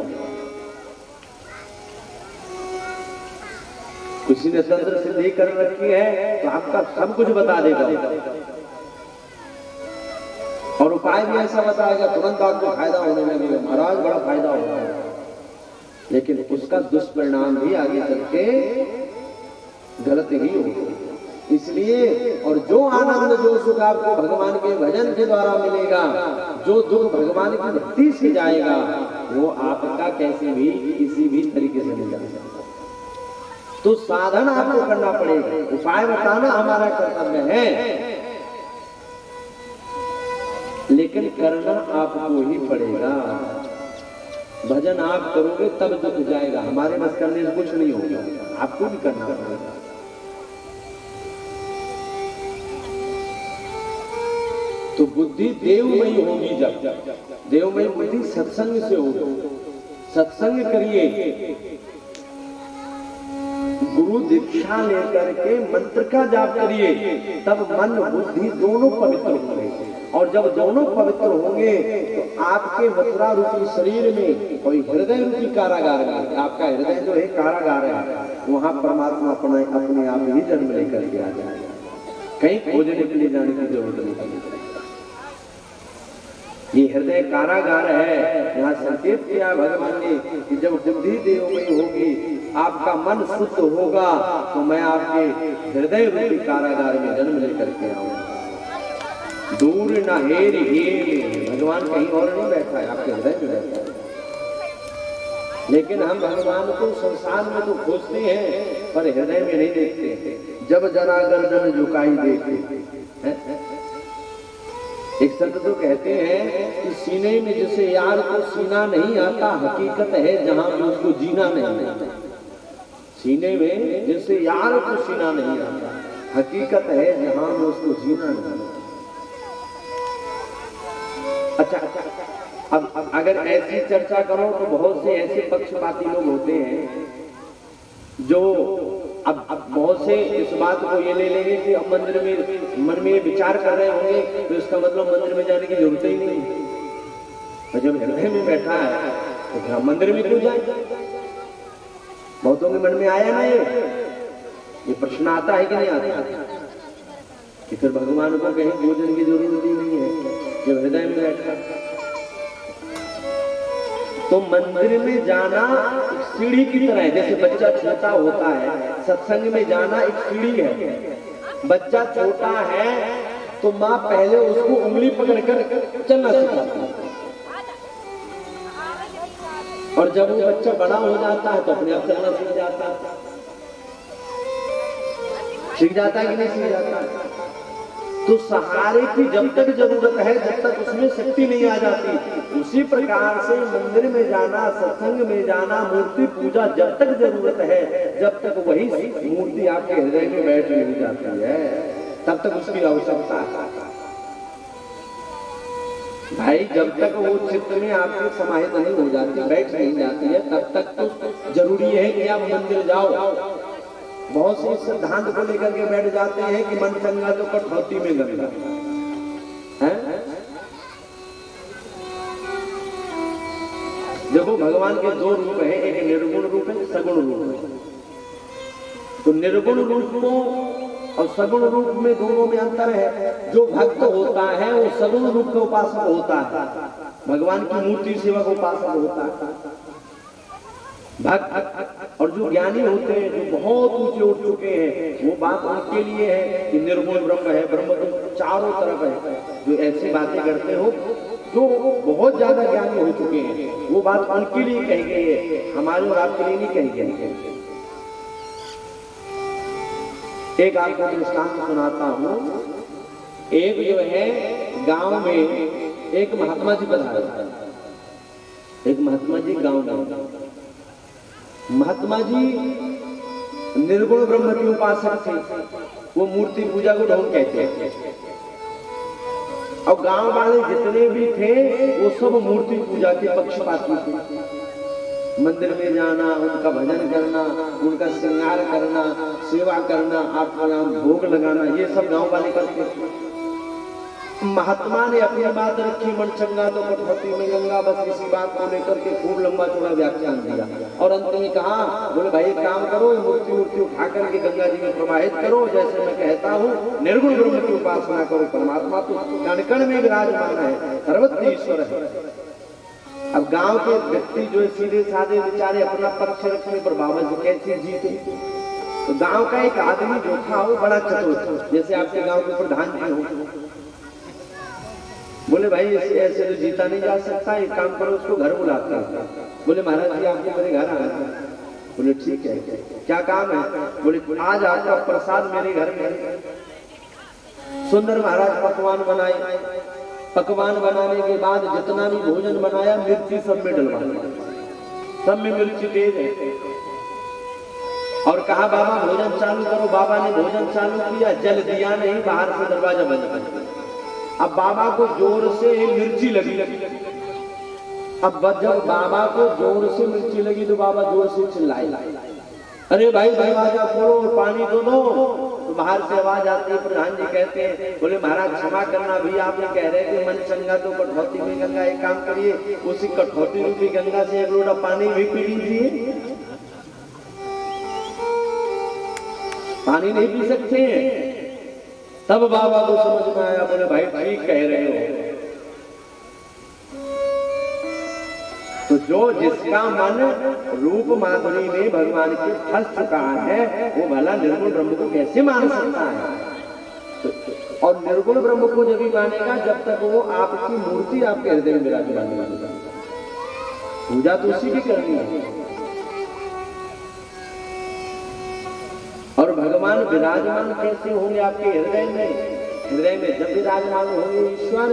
S2: किसी ने तंत्र सिद्धि कर रखी है तो आपका सब कुछ बता देगा और उपाय भी ऐसा बताएगा, तुरंत आपको फायदा होने लगेगा, महाराज बड़ा फायदा होगा, लेकिन उसका दुष्परिणाम भी आगे चल के गलत ही होगा। इसलिए और जो आनंद जो सुख आपको भगवान के भजन के द्वारा मिलेगा, जो दुख भगवान की भक्ति से जाएगा, वो आपका कैसे भी किसी भी तरीके से नहीं जाएगा। तो साधन आपको करना पड़ेगा, उपाय बताना हमारा कर्तव्य है, लेकिन करना आपको ही पड़ेगा। भजन आप करोगे तब दुख जाएगा, हमारे बस करने से कुछ नहीं होगा, आपको भी करना पड़ेगा। तो बुद्धि देवमयी होगी, जब देवमयी बुद्धि सत्संग से होगी। सत्संग करिए, गुरु दीक्षा लेकर के मंत्र का जाप करिए, तब मन बुद्धि दोनों पवित्र होंगे। और जब दोनों पवित्र होंगे तो आपके मथुरा रूपी शरीर में कोई हृदय रूपी कारागार है, आपका हृदय जो है कारागार है, वहां परमात्मा अपने आप ही जन्म लेकर के आ जाएगा, कहीं खोजने के लिए जाने की जरूरत नहीं पड़ेगी। ये हृदय कारागार है। यहाँ संकेत किया भगवान ने कि जब बुद्धि देवमयी होगी, आपका मन शुद्ध होगा, तो मैं आपके हृदय रूपी कारागार में जन्म लेकर के आऊंगा। दूर न हेर हेर, भगवान कहीं और नहीं बैठा है, आपके हृदय में बैठा है। लेकिन हम भगवान को संसार में तो खोजते हैं पर हृदय में नहीं देखते। जब जरा गर्दन झुकाई देखते, एक संत तो कहते हैं कि सीने में जिसे यार को सीना नहीं आता, हकीकत है जहां में उसको जीना नहीं आता। सीने में जिसे यार को सीना नहीं आता, हकीकत है जहां में उसको जीना नहीं आता। अच्छा, अब अगर ऐसी चर्चा करो तो बहुत से ऐसे पक्षपाती लोग होते हैं जो अब बहुत से इस बात को ये ले लेंगे कि अब मंदिर में मन में विचार कर रहे होंगे तो इसका मतलब मंदिर में जाने की जरूरत ही नहीं। और जब हृदय में बैठा है तो क्या मंदिर में क्यों जाए? बहुतों के मन में आया ना ये प्रश्न आता है कि नहीं आता कि फिर भगवान को कहीं भोजन की जरूरत ही नहीं है जब हृदय में बैठा। तो मंदिर में जाना एक सीढ़ी की तरह है, जैसे बच्चा छोटा होता है, सत्संग में जाना एक सीढ़ी है। बच्चा छोटा है तो माँ पहले उसको उंगली पकड़कर चलना सिखाती है, और जब वो बच्चा बड़ा हो जाता है तो अपने आप चलना सीख जाता है। सीख जाता है कि नहीं सीख जाता है? तो सहारे की जब तक जरूरत है, जब तक उसमें शक्ति नहीं आ जाती, उसी प्रकार से मंदिर में जाना, सत्संग में जाना, मूर्ति पूजा जब तक जरूरत है, जब तक वही मूर्ति आपके हृदय में बैठ नहीं जाती है, तब तक उसकी आवश्यकता है। भाई जब तक वो चित्त में आपके समाहित नहीं हो जाती, बैठ नहीं जाती है, तब तक तो जरूरी है कि आप मंदिर जाओ। बहुत से सिद्धांत को लेकर के बैठ जाते हैं कि मन चंगा तो कठौती में गंगा है। देखो भगवान के दो रूप हैं, एक निर्गुण रूप है, सगुण रूप है। तो निर्गुण रूप को और सगुण रूप में दोनों में अंतर है। जो भक्त होता है वो सगुण रूप का उपासक होता है, भगवान की मूर्ति सेवक उपासक होता है भक्त। और जो ज्ञानी होते हैं, जो बहुत ऊंचे उठ चुके हैं, वो बात उनके लिए है कि निर्गुण ब्रह्म है, ब्रह्म तो चारों तरफ है। जो ऐसी बातें करते हो, जो बहुत ज्यादा ज्ञानी हो चुके हैं, वो बात उनके लिए कही गई है, हमारे और आपके लिए नहीं कही गई है। एक आपको दृष्टांत सुनाता हूँ। एक जो है गांव में एक महात्मा जी पधारे। एक महात्मा जी गांव में, महात्मा जी निर्गुण ब्रह्म के उपासक थे। वो मूर्ति पूजा को ढोंग कहते हैं। और गांव वाले जितने भी थे वो सब मूर्ति पूजा के पक्षपाती थे। मंदिर में जाना, उनका भजन करना, उनका श्रृंगार करना, सेवा करना, आपका नाम भोग लगाना, ये सब गांव वाले करते थे। महात्मा ने अपनी बात रखी, मन चंगा तो कठौती में गंगा, बस इसी बात को लेकर के खूब लंबा चौड़ा व्याख्यान दिया। और अंत में कहा, बोले भाई एक काम करो, मूर्ति उठा करके गंगा जी में प्रवाहित करो, जैसे मैं कहता हूँ, निर्गुण ब्रह्म की उपासना करो। परमात्मा तो कण कण में विराजमान है, सर्वत्र ईश्वर है। अब गांव के व्यक्ति जो सीधे साधे बेचारे अपना पक्ष रखने पर बाबा जी कैसे जीते। तो गांव का एक आदमी जो था वो बड़ा चतुर था, जैसे आपके गांव के प्रधान जी हो। बोले भाई ऐसे तो जीता नहीं जा सकता, एक काम करो, उसको घर बुलाते हैं। बोले महाराज जी आपके मेरे घर आना। बोले ठीक है, क्या काम है? बोले आज आपका प्रसाद मेरे घर में। सुंदर महाराज पकवान बनाए। पकवान बनाने के बाद जितना भी भोजन बनाया, मिर्ची सब में डलवाया, सब में मिर्ची तेज है। और कहा बाबा भोजन चालू करो। बाबा ने भोजन चालू किया, जल दिया नहीं, बाहर से दरवाजा बंद कर दिया। अब बाबा को जोर से मिर्ची लगी। अब जब बाबा को जोर से मिर्ची लगी तो बाबा जोर से चिल्लाए, अरे भाई दरवाजा खोलो और पानी दो। तो बाहर से आवाज आती है, प्रधान जी कहते हैं, बोले महाराज क्षमा करना, भी आप ये कह रहे थे मन चंगा तो कठौती में गंगा, एक काम करिए, उसी कठौती रूपी गंगा से एक लोटा पानी भी पी लीजिए। पानी नहीं पी सकते हैं। तब बाबा को समझ में आया, बोले भाई ठीक कह रहे हो। तो जो जिसका मन रूप माधुरी में भगवान के फंस चुका है, वो भला निर्गुण ब्रह्म को कैसे मान सकता है? और निर्गुण ब्रह्म को जब भी मानेगा जब तक वो आपकी मूर्ति आपके हृदय में विराजमान है। पूजा तो उसी की करनी है। और भगवान विराजमान कैसे होंगे आपके हृदय में? हृदय में जब विराजमान होंगे ईश्वर।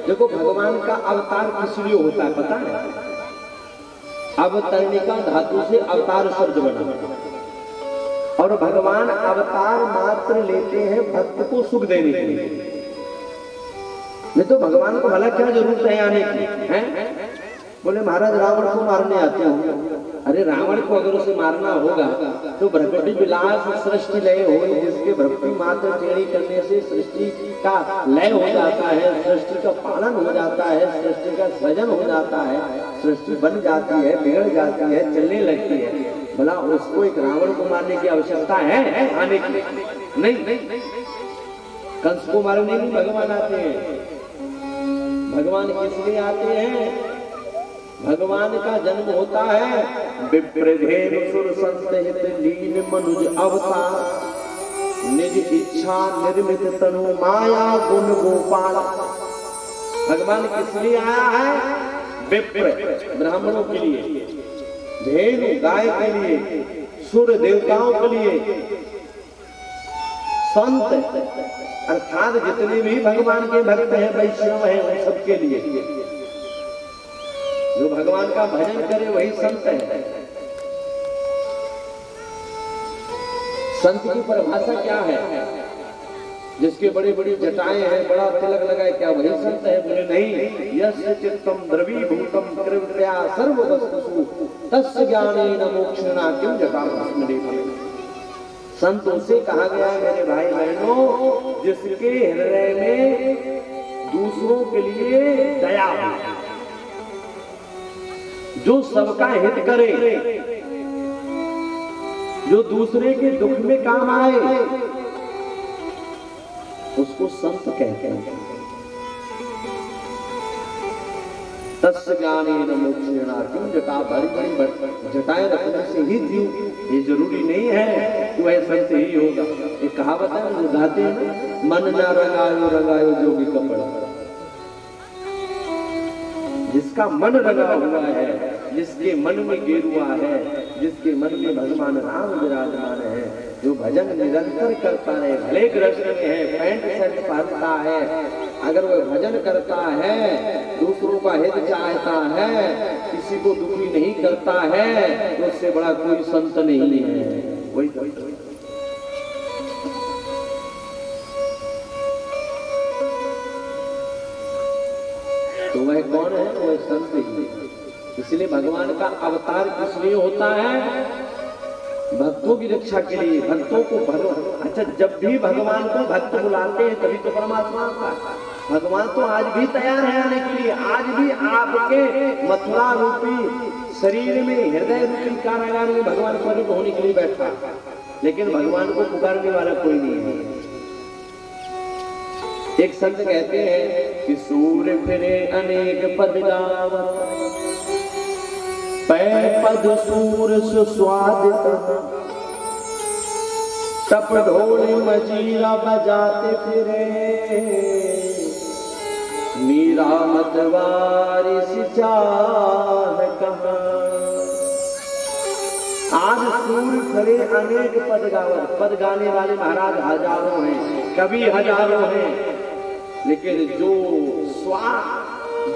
S2: देखो भगवान का अवतार किस लिए होता है पता है? अवतरणिका धातु से अवतार शब्द बना। और भगवान अवतार मात्र लेते हैं भक्त को सुख देने के लिए। नहीं तो भगवान को भला क्या जरूरत है आने की? हैं? बोले महाराज रावण को मारने आते हो। अरे रावण को अगर उसे मारना होगा तो भ्रगटी विलास सृष्टि लय हो, जिसके भ्रगटी मात्र टेढ़ी करने से सृष्टि का लय हो जाता है, सृष्टि का पालन हो जाता है, सृष्टि का सृजन हो जाता है, सृष्टि बन जाती है, बिगड़ जाती है, चलने लगती है। भला उसको एक रावण को मारने की आवश्यकता है आने की? नहीं। कंस को मारने नहीं भगवान आते हैं। भगवान किस लिए आते हैं? भगवान का जन्म होता है विप्रधेनु सुर संस्थित लीन मनुज अवतार, निज इच्छा निर्मित तनु माया गुण गोपाल। भगवान किस लिए आया है? विप्र ब्राह्मणों के लिए, धेनु गाय के लिए, सुर देवताओं के लिए, संत अर्थात जितने भी भगवान के भक्त हैं, वैष्णव हैं, उन सबके लिए। जो भगवान का भजन करे वही संत है। संत की परिभाषा क्या है? जिसके बड़ी बड़ी जटाएं हैं, बड़ा तिलक लगाए, क्या वही संत है? बोले नहीं। यस्य चित्तम द्रवीभूतम कृपया सर्ववस्तुषु तस्य ज्ञानेन मोक्षेण किं जटाभस्मलेपने। संत उसे कहा गया है मेरे भाई बहनों, जिसके हृदय में दूसरों के लिए दया हो, जो सबका हित करे, जो दूसरे के दुख में काम आए, उसको संत कहते हैं। तस्य ज्ञानेन मोक्षेण किम जटा, बड़ी बड़ी जटाएं रखने से ही जीव, ये जरूरी नहीं है कि वह संत ही होगा। एक कहावत है, जो गाते हैं ना, मन ना रंगायो रंगायो जोगी कपड़ा। जिसका मन रंगा हुआ है, जिसके मन में गेरुआ है, जिसके मन में भगवान राम विराजमान है, जो भजन निरंतर करता है, भले कृष्ण में है, पैंट शर्ट पहनता है, अगर वह भजन करता है, दूसरों का हित चाहता है, किसी को दुखी नहीं करता है, तो उससे बड़ा कोई संत नहीं है। वही तो वह कौन है? वह संत ही है। इसलिए भगवान का अवतार किस लिए होता है? भक्तों की रक्षा के लिए, भक्तों को अच्छा, जब भी भगवान को भक्त बुलाते हैं तभी तो परमात्मा आता है। भगवान तो आज भी तैयार है आने के लिए, आज भी आपके मथुरा रूपी शरीर में, हृदय रूपी कारागार में भगवान प्रकट होने के लिए बैठा है, लेकिन भगवान को पुकारने वाला कोई नहीं है। एक संत कहते हैं कि सूर्य फिरे अनेक पद गावत, पै पद सूर सुस्वादित, टप ढोल मजीरा बजाते फिरे, मीरा मतवारी सिचाह कहाँ। आज सूर्य फिरे अनेक पद गावत, पद गाने वाले महाराज हजारों हैं, कवि हजारों हैं, लेकिन जो स्वाद,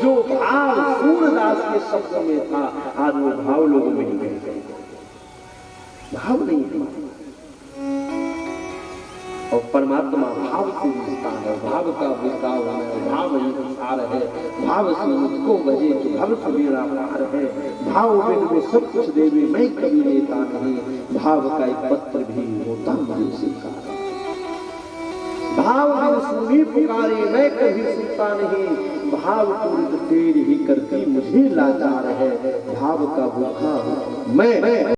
S2: जो भाव सूरदास के शब्द में था, आज वो भाव लोगों में नहीं गए, भाव नहीं है। और परमात्मा भाव से रिश्ता है, भाव का विस्तार है, भाव ही विस्तार है, भाव से मुझको भजे तो भव से मेरा पार है, भाव बिन में सब कुछ देवे मैं कभी लेता नहीं, भाव का एक पत्र भी होता मुझे स्वीकार, भाव बिन सुनी पुकारे मैं कभी सुनता नहीं, भाव पूर्ण तेरी ही करती मुझे लाचार है, भाव का भूखा मैं